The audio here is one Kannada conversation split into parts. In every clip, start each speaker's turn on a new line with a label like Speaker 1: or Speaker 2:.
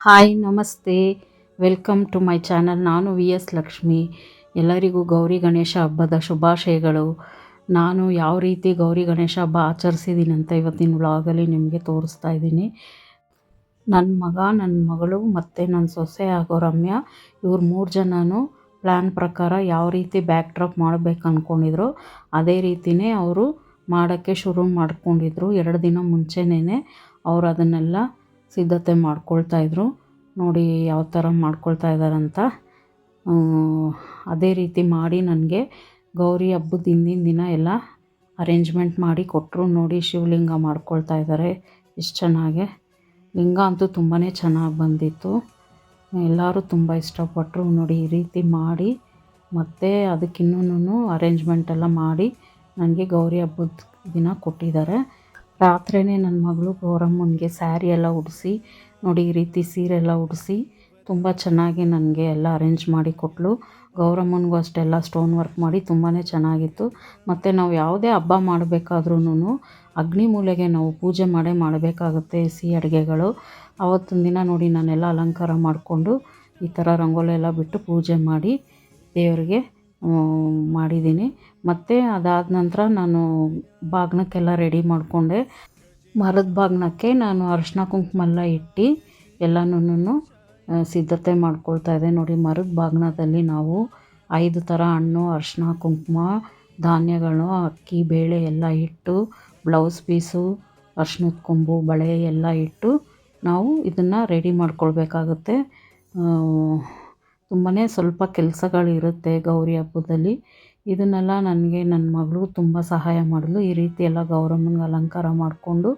Speaker 1: ಹಾಯ್ ನಮಸ್ತೆ, ವೆಲ್ಕಮ್ ಟು ಮೈ ಚಾನಲ್. ನಾನು ವಿ ಎಸ್ ಲಕ್ಷ್ಮಿ. ಎಲ್ಲರಿಗೂ ಗೌರಿ ಗಣೇಶ ಹಬ್ಬದ ಶುಭಾಶಯಗಳು. ನಾನು ಯಾವ ರೀತಿ ಗೌರಿ ಗಣೇಶ ಹಬ್ಬ ಆಚರಿಸಿದ್ದೀನಿ ಅಂತ ಇವತ್ತಿನ ವ್ಲಾಗಲ್ಲಿ ನಿಮಗೆ ತೋರಿಸ್ತಾ ಇದ್ದೀನಿ. ನನ್ನ ಮಗ, ನನ್ನ ಮಗಳು ಮತ್ತು ನನ್ನ ಸೊಸೆ ಆಗೋ ರಮ್ಯಾ, ಇವ್ರು 3 ಜನನೂ ಪ್ಲ್ಯಾನ್ ಪ್ರಕಾರ ಯಾವ ರೀತಿ ಬ್ಯಾಕ್ ಡ್ರಾಪ್ ಮಾಡಬೇಕು ಅಂದ್ಕೊಂಡಿದ್ರು ಅದೇ ರೀತಿಯೇ ಅವರು ಮಾಡೋಕ್ಕೆ ಶುರು ಮಾಡ್ಕೊಂಡಿದ್ರು. 2 ದಿನ ಮುಂಚೆನೇ ಅವರು ಅದನ್ನೆಲ್ಲ ಸಿದ್ಧತೆ ಮಾಡ್ಕೊಳ್ತಾಯಿದ್ರು. ನೋಡಿ ಯಾವ ಥರ ಮಾಡ್ಕೊಳ್ತಾ ಇದ್ದಾರಂತ. ಅದೇ ರೀತಿ ಮಾಡಿ ನನಗೆ ಗೌರಿ ಹಬ್ಬದ ಹಿಂದಿನ ದಿನ ಎಲ್ಲ ಅರೇಂಜ್ಮೆಂಟ್ ಮಾಡಿ ಕೊಟ್ಟರು. ನೋಡಿ ಶಿವಲಿಂಗ ಮಾಡ್ಕೊಳ್ತಾ ಇದ್ದಾರೆ ಎಷ್ಟು ಚೆನ್ನಾಗೆ. ಲಿಂಗ ಅಂತೂ ತುಂಬಾ ಚೆನ್ನಾಗಿ ಬಂದಿತ್ತು, ಎಲ್ಲರೂ ತುಂಬ ಇಷ್ಟಪಟ್ಟರು. ನೋಡಿ ಈ ರೀತಿ ಮಾಡಿ ಮತ್ತು ಅದಕ್ಕಿನ್ನೂ ಅರೇಂಜ್ಮೆಂಟ್ ಎಲ್ಲ ಮಾಡಿ ನನಗೆ ಗೌರಿ ಹಬ್ಬದ ದಿನ ಕೊಟ್ಟಿದ್ದಾರೆ. ರಾತ್ರಿಯೇ ನನ್ನ ಮಗಳು ಗೌರಮ್ಮನಿಗೆ ಸ್ಯಾರಿ ಎಲ್ಲ ಉಡಿಸಿ, ನೋಡಿ ಈ ರೀತಿ ಸೀರೆ ಎಲ್ಲ ಉಡಿಸಿ ತುಂಬ ಚೆನ್ನಾಗಿ ನನಗೆ ಎಲ್ಲ ಅರೇಂಜ್ ಮಾಡಿ ಕೊಟ್ಟಳು. ಗೌರಮ್ಮನಿಗೂ ಅಷ್ಟೆಲ್ಲ ಸ್ಟೋನ್ ವರ್ಕ್ ಮಾಡಿ ತುಂಬಾ ಚೆನ್ನಾಗಿತ್ತು. ಮತ್ತು ನಾವು ಯಾವುದೇ ಹಬ್ಬ ಮಾಡಬೇಕಾದ್ರೂ ಅಗ್ನಿ ಮೂಲೆಗೆ ನಾವು ಪೂಜೆ ಮಾಡಬೇಕಾಗುತ್ತೆ ಸಿಹಿ ಅಡುಗೆಗಳು. ಆವತ್ತಿನ ದಿನ ನೋಡಿ ನಾನೆಲ್ಲ ಅಲಂಕಾರ ಮಾಡಿಕೊಂಡು ಈ ಥರ ರಂಗೋಲಿ ಎಲ್ಲ ಬಿಟ್ಟು ಪೂಜೆ ಮಾಡಿ ದೇವರಿಗೆ ಮಾಡಿದ್ದೀನಿ. ಮತ್ತು ಅದಾದ ನಂತರ ನಾನು ಬಾಗಿನಕ್ಕೆಲ್ಲ ರೆಡಿ ಮಾಡಿಕೊಂಡೆ. ಮರದ ಬಾಗಿನಕ್ಕೆ ನಾನು ಅರಿಶಿನ ಕುಂಕುಮ ಎಲ್ಲ ಇಟ್ಟು ಎಲ್ಲನೂ ಸಿದ್ಧತೆ ಮಾಡ್ಕೊಳ್ತಾ ಇದ್ದೆ. ನೋಡಿ ಮರದ ಬಾಗಿನದಲ್ಲಿ ನಾವು 5 ಥರ ಹಣ್ಣು, ಅರಿಶಿನ ಕುಂಕುಮ, ಧಾನ್ಯಗಳು, ಅಕ್ಕಿ ಬೇಳೆ ಎಲ್ಲ ಇಟ್ಟು, ಬ್ಲೌಸ್ ಪೀಸು, ಅರಿಶಿನದ ಕೊಂಬು, ಬಳೆ ಎಲ್ಲ ಇಟ್ಟು ನಾವು ಇದನ್ನು ರೆಡಿ ಮಾಡ್ಕೊಳ್ಬೇಕಾಗುತ್ತೆ. ತುಂಬಾ ಸ್ವಲ್ಪ ಕೆಲಸಗಳಿರುತ್ತೆ ಗೌರಿ ಹಬ್ಬದಲ್ಲಿ. ಇದನ್ನೆಲ್ಲ ನನಗೆ ನನ್ನ ಮಗಳು ತುಂಬ ಸಹಾಯ ಮಾಡಿದ್ಲು. ಈ ರೀತಿ ಎಲ್ಲ ಗೌರಮ್ಮನಿಗೆ ಅಲಂಕಾರ ಮಾಡಿಕೊಂಡು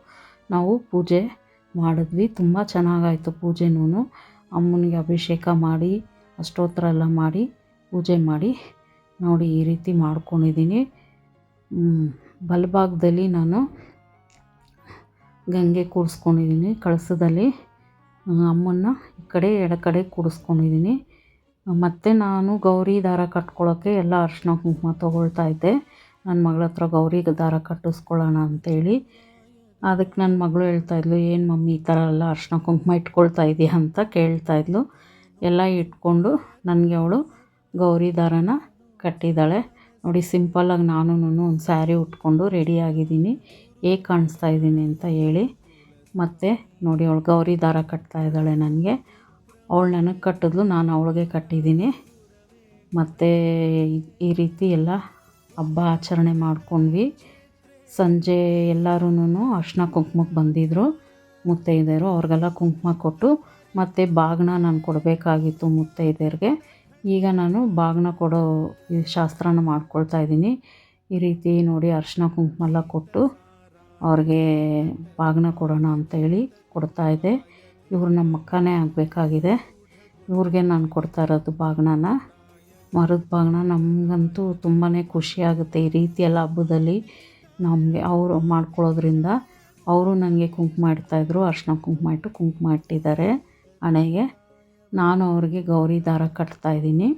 Speaker 1: ನಾವು ಪೂಜೆ ಮಾಡಿದ್ವಿ. ತುಂಬ ಚೆನ್ನಾಗಾಯಿತು ಪೂಜೆನೂ. ಅಮ್ಮನಿಗೆ ಅಭಿಷೇಕ ಮಾಡಿ, ಅಷ್ಟೋತ್ತರ ಎಲ್ಲ ಮಾಡಿ ಪೂಜೆ ಮಾಡಿ ನೋಡಿ ಈ ರೀತಿ ಮಾಡ್ಕೊಂಡಿದ್ದೀನಿ. ಬಲಭಾಗದಲ್ಲಿ ನಾನು ಗಂಗೆ ಕೂರಿಸ್ಕೊಂಡಿದ್ದೀನಿ, ಕಳಸದಲ್ಲಿ ಅಮ್ಮನ್ನ ಈ ಕಡೆ ಎಡ ಕಡೆ ಕೂರಿಸ್ಕೊಂಡಿದ್ದೀನಿ. ಮತ್ತು ನಾನು ಗೌರಿ ದಾರ ಕಟ್ಕೊಳ್ಳೋಕ್ಕೆ ಎಲ್ಲ ಅರಿಶಿನ ಕುಂಕುಮ ತೊಗೊಳ್ತಾ ಇದ್ದೆ. ನನ್ನ ಮಗಳ ಹತ್ರ ಗೌರಿ ದಾರ ಕಟ್ಟಿಸ್ಕೊಳ್ಳೋಣ ಅಂತೇಳಿ. ಅದಕ್ಕೆ ನನ್ನ ಮಗಳು ಹೇಳ್ತಾಯಿದ್ಲು, ಏನು ಮಮ್ಮಿ ಈ ಥರ ಎಲ್ಲ ಅರಿಶಿನ ಕುಂಕುಮ ಇಟ್ಕೊಳ್ತಾ ಇದೆಯಾ ಅಂತ ಕೇಳ್ತಾಯಿದ್ಲು. ಎಲ್ಲ ಇಟ್ಕೊಂಡು ನನಗೆ ಅವಳು ಗೌರಿ ದಾರನ ಕಟ್ಟಿದ್ದಾಳೆ. ನೋಡಿ ಸಿಂಪಲ್ಲಾಗಿ ನಾನು ಒಂದು ಸ್ಯಾರಿ ಉಟ್ಕೊಂಡು ರೆಡಿಯಾಗಿದ್ದೀನಿ, ಹೇಗೆ ಕಾಣಿಸ್ತಾ ಇದ್ದೀನಿ ಅಂತ ಹೇಳಿ. ಮತ್ತು ನೋಡಿ ಅವಳು ಗೌರಿ ದಾರ ಕಟ್ತಾ ಇದ್ದಾಳೆ ನನಗೆ. ಅವಳು ನನಗೆ ಕಟ್ಟಿದ್ಲು, ನಾನು ಅವಳಿಗೆ ಕಟ್ಟಿದ್ದೀನಿ. ಮತ್ತು ಈ ರೀತಿ ಎಲ್ಲ ಹಬ್ಬ ಆಚರಣೆ ಮಾಡ್ಕೊಂಡ್ವಿ. ಸಂಜೆ ಎಲ್ಲರೂ ಅರಿಶಿನ ಕುಂಕುಮಕ್ಕೆ ಬಂದಿದ್ದರು ಮುತ್ತೈದೆಯರು. ಅವ್ರಿಗೆಲ್ಲ ಕುಂಕುಮ ಕೊಟ್ಟು ಮತ್ತು ಬಾಗಿನ ನಾನು ಕೊಡಬೇಕಾಗಿತ್ತು ಮುತ್ತೈದೆಯರಿಗೆ. ಈಗ ನಾನು ಬಾಗಿನ ಕೊಡೋ ಈ ಶಾಸ್ತ್ರನ ಮಾಡ್ಕೊಳ್ತಾ ಇದ್ದೀನಿ. ಈ ರೀತಿ ನೋಡಿ ಅರಿಶಿನ ಕುಂಕುಮ ಎಲ್ಲ ಕೊಟ್ಟು ಅವ್ರಿಗೆ ಬಾಗಿನ ಕೊಡೋಣ ಅಂತೇಳಿ ಕೊಡ್ತಾಯಿದ್ದೆ. ಇವರು ನಮ್ಮ ಅಕ್ಕನೇ ಆಗಬೇಕಾಗಿದೆ, ಇವ್ರಿಗೆ ನಾನು ಕೊಡ್ತಾ ಇರೋದು ಬಾಗಿನನ. ಮರದ ಬಾಗಿನ ನಮಗಂತೂ ತುಂಬಾ ಖುಷಿಯಾಗುತ್ತೆ. ಈ ರೀತಿ ಎಲ್ಲ ಹಬ್ಬದಲ್ಲಿ ನಮಗೆ ಅವರು ಮಾಡ್ಕೊಳ್ಳೋದ್ರಿಂದ. ಅವರು ನನಗೆ ಕುಂಕುಮ ಇಡ್ತಾಯಿದ್ರು, ಅರಿಶಿನ ಕುಂಕುಮ ಇಟ್ಟು ಕುಂಕುಮ ಇಟ್ಟಿದ್ದಾರೆ ಹಣೆಗೆ. ನಾನು ಅವ್ರಿಗೆ ಗೌರಿ ದಾರ ಕಟ್ತಾಯಿದ್ದೀನಿ.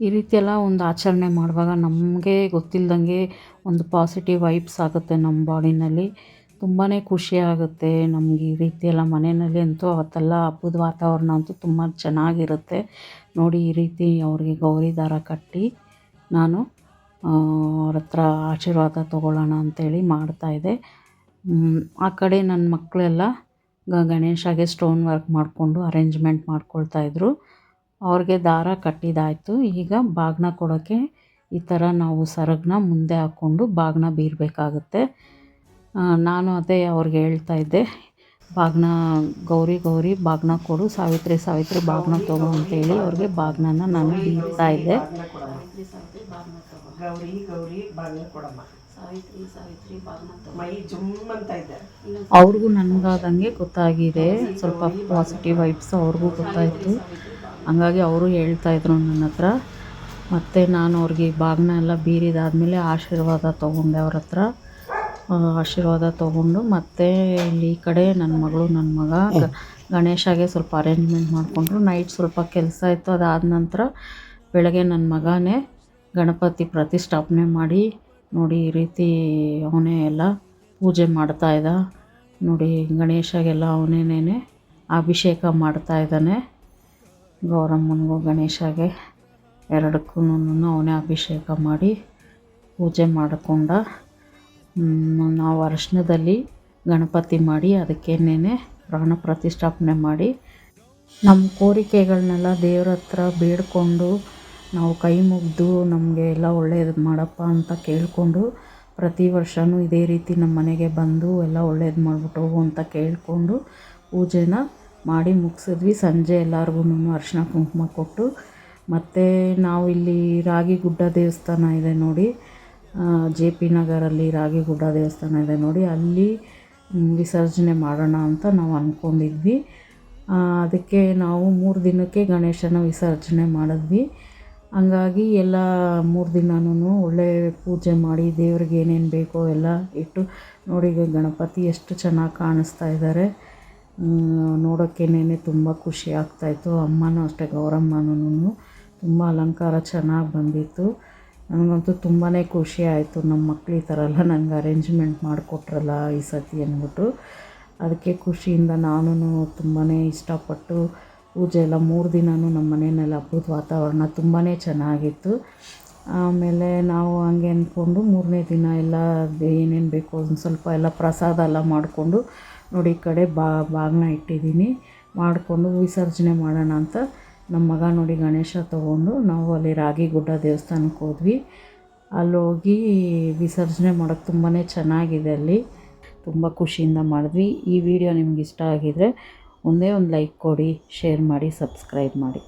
Speaker 1: ಈ ರೀತಿಯೆಲ್ಲ ಒಂದು ಆಚರಣೆ ಮಾಡುವಾಗ ನಮಗೆ ಗೊತ್ತಿಲ್ಲದಂಗೆ ಒಂದು ಪಾಸಿಟಿವ್ ವೈಬ್ಸ್ ಆಗುತ್ತೆ ನಮ್ಮ ಬಾಡಿನಲ್ಲಿ. ತುಂಬಾ ಖುಷಿಯಾಗುತ್ತೆ ನಮ್ಗೆ. ಈ ರೀತಿ ಎಲ್ಲ ಮನೆಯಲ್ಲಿ ಅಂತೂ ಅವತ್ತೆಲ್ಲ ಹಬ್ಬದ ವಾತಾವರಣ ಅಂತೂ ತುಂಬ ಚೆನ್ನಾಗಿರುತ್ತೆ. ನೋಡಿ ಈ ರೀತಿ ಅವ್ರಿಗೆ ಗೌರಿ ದಾರ ಕಟ್ಟಿ ನಾನು ಅವ್ರ ಹತ್ರ ಆಶೀರ್ವಾದ ತೊಗೊಳ್ಳೋಣ ಅಂಥೇಳಿ ಮಾಡ್ತಾಯಿದ್ದೆ. ಆ ಕಡೆ ನನ್ನ ಮಕ್ಕಳೆಲ್ಲ ಗಣೇಶಗೆ ಸ್ಟೋನ್ ವರ್ಕ್ ಮಾಡಿಕೊಂಡು ಅರೇಂಜ್ಮೆಂಟ್ ಮಾಡ್ಕೊಳ್ತಾಯಿದ್ರು. ಅವ್ರಿಗೆ ದಾರ ಕಟ್ಟಿದ್ದಾಯಿತು. ಈಗ ಬಾಗಿನ ಕೊಡೋಕ್ಕೆ ಈ ಥರ ನಾವು ಸರಗನ್ನ ಮುಂದೆ ಹಾಕ್ಕೊಂಡು ಬಾಗಿನ ಬೀರಬೇಕಾಗುತ್ತೆ. ನಾನು ಅದೇ ಅವ್ರಿಗೆ ಹೇಳ್ತಾಯಿದ್ದೆ, ಬಾಗಿನ ಗೌರಿ ಬಾಗಿನ ಕೊಡು, ಸಾವಿತ್ರಿ ಬಾಗಿನ ತಗೋ ಅಂತೇಳಿ ಅವ್ರಿಗೆ ಬಾಗಿನನ ನಾನು ಬೀರ್ತಾಯಿದ್ದೆ. ಅವ್ರಿಗೂ ನನಗಾದಂಗೆ ಗೊತ್ತಾಗಿದೆ, ಸ್ವಲ್ಪ ಪಾಸಿಟಿವ್ ವೈಬ್ಸ್ ಅವ್ರಿಗೂ ಗೊತ್ತಾಯಿತು. ಹಂಗಾಗಿ ಅವರು ಹೇಳ್ತಾಯಿದ್ರು ನನ್ನ ಹತ್ರ. ಮತ್ತು ನಾನು ಅವ್ರಿಗೆ ಬಾಗಿನ ಎಲ್ಲ ಬೀರಿದಾದ್ಮೇಲೆ ಆಶೀರ್ವಾದ ತೊಗೊಂಡೆ ಅವ್ರ ಹತ್ರ. ಆಶೀರ್ವಾದ ತೊಗೊಂಡು ಮತ್ತು ಇಲ್ಲಿ ಈ ಕಡೆ ನನ್ನ ಮಗಳು ನನ್ನ ಮಗ ಗಣೇಶಗೆ ಸ್ವಲ್ಪ ಅರೇಂಜ್ಮೆಂಟ್ ಮಾಡಿಕೊಂಡ್ರು. ನೈಟ್ ಸ್ವಲ್ಪ ಕೆಲಸ ಇತ್ತು. ಅದಾದ ನಂತರ ಬೆಳಗ್ಗೆ ನನ್ನ ಮಗನೇ ಗಣಪತಿ ಪ್ರತಿಷ್ಠಾಪನೆ ಮಾಡಿ ನೋಡಿ ಈ ರೀತಿ ಅವನೇ ಎಲ್ಲ ಪೂಜೆ ಮಾಡ್ತಾಯಿದ್ದ. ನೋಡಿ ಗಣೇಶಗೆಲ್ಲ ಅವನೇನೇ ಅಭಿಷೇಕ ಮಾಡ್ತಾ ಇದ್ದಾನೆ. ಗೌರಮ್ಮನಿಗೂ ಗಣೇಶಗೆ ಎರಡಕ್ಕೂ ಅವನೇ ಅಭಿಷೇಕ ಮಾಡಿ ಪೂಜೆ ಮಾಡಿಕೊಂಡ. ನಾವು ಅರಶಿನದಲ್ಲಿ ಗಣಪತಿ ಮಾಡಿ ಅದಕ್ಕೇನೆ ಪ್ರಾಣ ಪ್ರತಿಷ್ಠಾಪನೆ ಮಾಡಿ ನಮ್ಮ ಕೋರಿಕೆಗಳನ್ನೆಲ್ಲ ದೇವ್ರ ಹತ್ರ ಬೇಡಿಕೊಂಡು ನಾವು ಕೈ ಮುಗಿದು ನಮಗೆ ಎಲ್ಲ ಒಳ್ಳೇದು ಮಾಡಪ್ಪ ಅಂತ ಕೇಳಿಕೊಂಡು ಪ್ರತಿ ವರ್ಷವೂ ಇದೇ ರೀತಿ ನಮ್ಮ ಮನೆಗೆ ಬಂದು ಎಲ್ಲ ಒಳ್ಳೇದು ಮಾಡಿಬಿಟ್ಟು ಹೋಗು ಅಂತ ಕೇಳಿಕೊಂಡು ಪೂಜೆನ ಮಾಡಿ ಮುಗಿಸಿದ್ವಿ. ಸಂಜೆ ಎಲ್ಲರಿಗೂ ಅರಿಶಿನ ಕುಂಕುಮ ಕೊಟ್ಟು ಮತ್ತು ನಾವು ಇಲ್ಲಿ ರಾಗಿಗುಡ್ಡ ದೇವಸ್ಥಾನ ಇದೆ ನೋಡಿ, JP ನಗರಲ್ಲಿ ರಾಗಿಗುಡ್ಡ ದೇವಸ್ಥಾನ ಇದೆ ನೋಡಿ, ಅಲ್ಲಿ ವಿಸರ್ಜನೆ ಮಾಡೋಣ ಅಂತ ನಾವು ಅಂದ್ಕೊಂಡಿದ್ವಿ. ಅದಕ್ಕೆ ನಾವು 3 ದಿನಕ್ಕೆ ಗಣೇಶನ ವಿಸರ್ಜನೆ ಮಾಡಿದ್ವಿ. ಹಂಗಾಗಿ ಎಲ್ಲ 3 ದಿನವೂ ಒಳ್ಳೆ ಪೂಜೆ ಮಾಡಿ ದೇವ್ರಿಗೆ ಏನೇನು ಬೇಕೋ ಎಲ್ಲ ಇಟ್ಟು ನೋಡಿ. ಗಣಪತಿ ಎಷ್ಟು ಚೆನ್ನಾಗಿ ಕಾಣಿಸ್ತಾ ಇದ್ದಾರೆ, ನೋಡೋಕ್ಕೇನೆ ತುಂಬ ಖುಷಿ ಆಗ್ತಾಯಿತ್ತು. ಅಮ್ಮನೂ ಅಷ್ಟೇ, ಗೌರಮ್ಮನೂ ತುಂಬ ಅಲಂಕಾರ ಚೆನ್ನಾಗಿ ಬಂದಿತ್ತು. ನನಗಂತೂ ತುಂಬಾ ಖುಷಿ ಆಯಿತು. ನಮ್ಮ ಮಕ್ಳು ಈ ಥರ ಎಲ್ಲ ನನಗೆ ಅರೇಂಜ್ಮೆಂಟ್ ಮಾಡಿಕೊಟ್ರಲ್ಲ ಈ ಸತಿ ಅಂದ್ಬಿಟ್ಟು. ಅದಕ್ಕೆ ಖುಷಿಯಿಂದ ನಾನು ತುಂಬಾ ಇಷ್ಟಪಟ್ಟು ಪೂಜೆ ಎಲ್ಲ 3 ದಿನವೂ ನಮ್ಮ ಮನೆಯಲ್ಲಿ ಹಬ್ಬದ ವಾತಾವರಣ ತುಂಬಾ ಚೆನ್ನಾಗಿತ್ತು. ಆಮೇಲೆ ನಾವು ಹಂಗೆ ಅಂದ್ಕೊಂಡು 3ನೇ ದಿನ ಎಲ್ಲ ಏನೇನು ಬೇಕೋ ಒಂದು ಸ್ವಲ್ಪ ಎಲ್ಲ ಪ್ರಸಾದ ಎಲ್ಲ ಮಾಡಿಕೊಂಡು ನೋಡಿ, ಈ ಕಡೆ ಬಾಗಿನ ಇಟ್ಟಿದ್ದೀನಿ, ಮಾಡಿಕೊಂಡು ವಿಸರ್ಜನೆ ಮಾಡೋಣ ಅಂತ ನಮ್ಮ ಮಗ ನೋಡಿ ಗಣೇಶ ತೊಗೊಂಡು ನಾವು ಅಲ್ಲಿ ರಾಗಿಗುಡ್ಡ ದೇವಸ್ಥಾನಕ್ಕೆ ಹೋದ್ವಿ. ಅಲ್ಲೋಗಿ ವಿಸರ್ಜನೆ ಮಾಡೋಕ್ಕೆ ತುಂಬಾ ಚೆನ್ನಾಗಿದೆ, ಅಲ್ಲಿ ತುಂಬ ಖುಷಿಯಿಂದ ಮಾಡಿದ್ವಿ. ಈ ವಿಡಿಯೋ ನಿಮ್ಗೆ ಇಷ್ಟ ಆಗಿದರೆ ಒಂದೇ ಒಂದು ಲೈಕ್ ಕೊಡಿ, ಶೇರ್ ಮಾಡಿ, ಸಬ್ಸ್ಕ್ರೈಬ್ ಮಾಡಿ.